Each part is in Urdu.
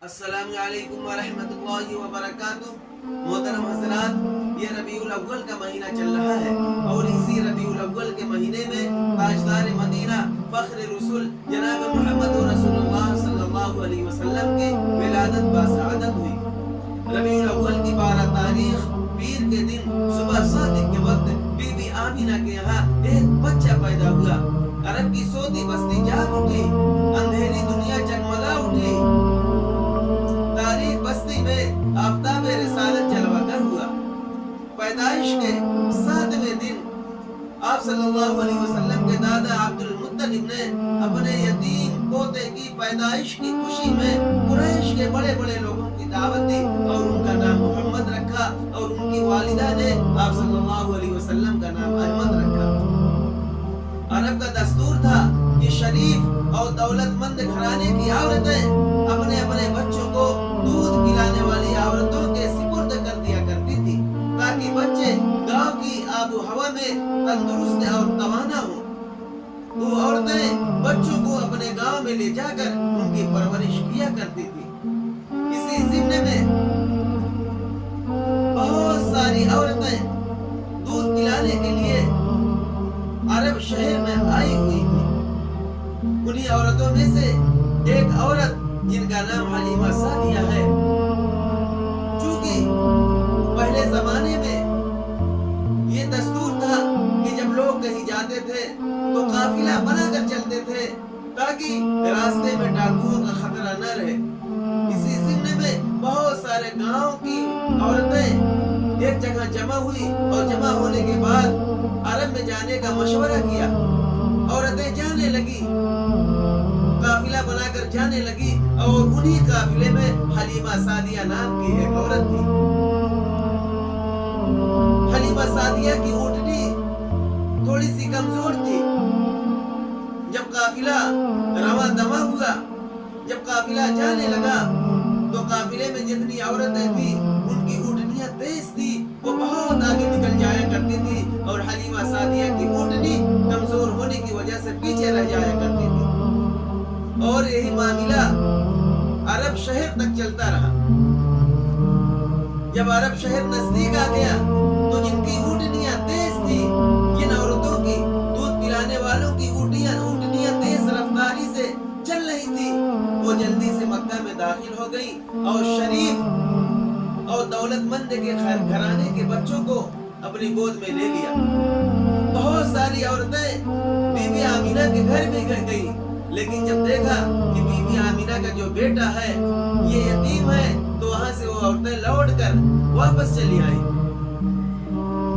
السلام علیکم ورحمۃ اللہ وبرکاتہ۔ محترم حضرات، یہ ربیع الاول کا مہینہ چل رہا ہے اور اسی ربیع الاول کے مہینے میں تاجدار مدینہ فخر رسول جناب محمد رسول اللہ صلی اللہ علیہ وسلم کی ولادت باسعادت ہوئی۔ ربیع الاول کی 12 تاریخ پیر کے دن صبح صادق کے وقت بی بی آمینہ کے یہاں ایک بچہ پیدا ہوا۔ عرب کی سوتی بستی جاگ اٹھی، اندھیری دنیا جگمگا اٹھی، تاریخ بستی میں آفتاب رسالت جلوہ گر ہوا۔ پیدائش کے 7ویں دن آپ صلی اللہ علیہ وسلم کے دادا عبد المطلب نے اپنے یتیم پوتے کی پیدائش کی خوشی میں قریش کے بڑے بڑے لوگوں کی دعوت دی اور ان کا نام محمد رکھا، اور ان کی والدہ نے آپ صلی اللہ علیہ وسلم کا نام احمد رکھا۔ عرب کا دستور تھا کہ شریف اور دولت مند گھرانے کی عورتیں اپنے اپنے بچوں کو دودھ پلانے والی عورتوں کے سپرد کر دیا کرتی تھی، تاکہ بچے گاؤں کی آب و ہوا میں تندرست اور توانا ہوں۔ وہ عورتیں بچوں کو اپنے گاؤں میں لے جا کر ان کی پرورش کیا کرتی تھی۔ اسی ضمن میں بہت ساری عورتیں دودھ پلانے کے لیے عرب شہر میں آئی ہوئی تھی۔ انہی عورتوں میں سے ایک عورت جن کا نام حلیمہ سعدیہ ہے، چونکہ پہلے زمانے میں یہ دستور تھا کہ جب لوگ کہیں جاتے تھے تو قافلہ بنا کر چلتے تھے تاکہ راستے میں ڈاکوؤں کا خطرہ نہ رہے۔ اسی ضمن میں بہت سارے گاؤں کی عورتیں ایک جگہ جمع ہوئی اور جمع ہونے کے بعد عرب میں جانے کا مشورہ کیا۔ عورتیں جانے لگی، قافلہ بنا کر جانے لگی، اور انہی قافلے میں حلیمہ سعدیہ نام کی ایک عورت تھی۔ حلیمہ سعدیہ کی اونٹنی تھوڑی سی کمزور تھی۔ جب قافلہ رواں دواں ہوا، جب قافلہ جانے لگا تو قافلے میں جتنی عورتیں تھیں ان کی اونٹنیاں تیز تھی، وہ بہت آگے نکل جایا کرتی تھی، اور حلیمہ سعدیہ کی اونٹنی کمزور ہونے کی وجہ سے پیچھے رہ جایا کرتی تھی۔ اور یہی معاملہ عرب شہر تک چلتا رہا۔ جب عرب شہر نزدیک آ گیا تو جن کی اونٹنیاں تیز تھی، جن عورتوں کی دودھ پلانے والوں کی اونٹنیاں تیز رفتاری سے چل رہی تھی، وہ جلدی سے مکہ میں داخل ہو گئی اور شریف اور دولت مند کے گھرانے کے بچوں کو اپنی گود میں لے لیا۔ بہت ساری عورتیں بی بی آمینہ کے گھر بھی گئی، لیکن جب دیکھا کہ بی بی آمینہ کا جو بیٹا ہے یہ یتیم ہے تو وہاں سے وہ عورتیں لوٹ کر واپس چلی آئیں۔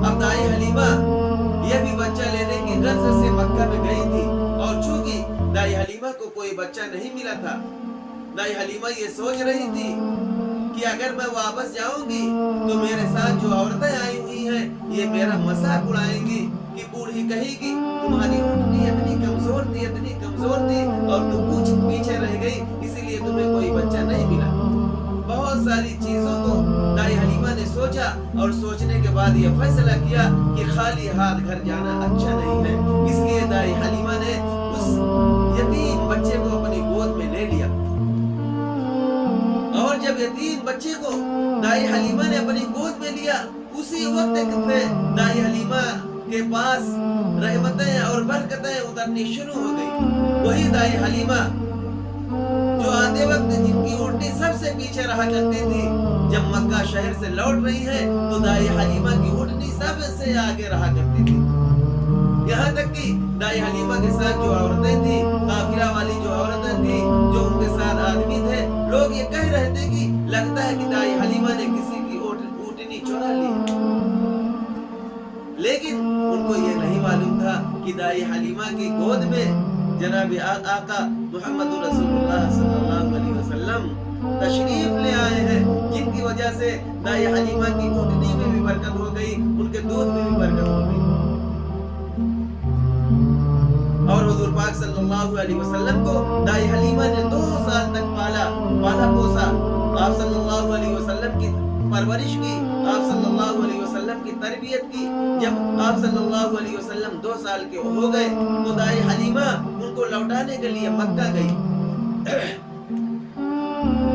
اب دائی حلیمہ یہ بھی بچہ لینے کی غرض سے مکہ میں گئی تھی، اور چونکہ دائی حلیمہ کو کوئی بچہ نہیں ملا تھا، دائی حلیمہ یہ سوچ رہی تھی کہ اگر میں واپس جاؤں گی تو میرے ساتھ جو عورتیں آئی ہوئی ہیں یہ میرا مذاق اڑائیں گی کہ بوڑھی کہے گی تمہاری اونٹنی اتنی کمزور تھی اور تم پیچھے رہ گئی، اسی لیے تمہیں کوئی بچہ نہیں ملا۔ بہت ساری چیزوں کو دائی حلیمہ نے سوچا، اور سوچنے کے بعد یہ فیصلہ کیا کہ خالی ہاتھ گھر جانا اچھا نہیں ہے۔ اس لیے دائی حلیمہ نے اس یتیم بچے کو اپنی گود میں لے لیا، اور جب یتیم بچے کو دائی حلیمہ نے اپنی گود میں لیا، اسی وقت میں دائی حلیمہ کے پاس رحمتیں اور برکتیں اترنی شروع ہو گئی۔ وہی دائی حلیمہ جو آتے وقت جن کی اونٹنی سب سے پیچھے رہا کرتی تھی، جب مکہ شہر سے لوٹ رہی ہے تو دائی حلیمہ کی اونٹنی سب سے آگے رہا کرتی تھی۔ یہاں تک کہ دائی حلیمہ کے ساتھ جو عورتیں تھیں، قافلہ والی جو عورتیں تھیں، جو ان کے ساتھ آدمی تھے، لوگ یہ کہہ رہے تھے کہ لگتا ہے کہ دائی حلیمہ نے کسی کی اونٹنی چورا لی، لیکن ان کو یہ نہیں معلوم تھا کہ دائی حلیمہ کی گود میں جناب آقا محمد رسول اللہ صلی اللہ علیہ وسلم تشریف لے آئے ہیں، جن کی وجہ سے دائی حلیمہ کی اونٹنی میں بھی برکت ہو گئی، ان کے دودھ میں بھی برکت ہو گئی۔ اور حضور پاک صلی اللہ علیہ وسلم کو دائی حلیمہ نے 2 سال تک پالا پوسا، آپ صلی اللہ علیہ وسلم کی پرورش کی، آپ صلی اللہ علیہ وسلم کی تربیت کی۔ جب آپ صلی اللہ علیہ وسلم 2 سال کے ہو گئے تو دائی حلیمہ ان کو لوٹانے کے لیے مکہ گئی۔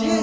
6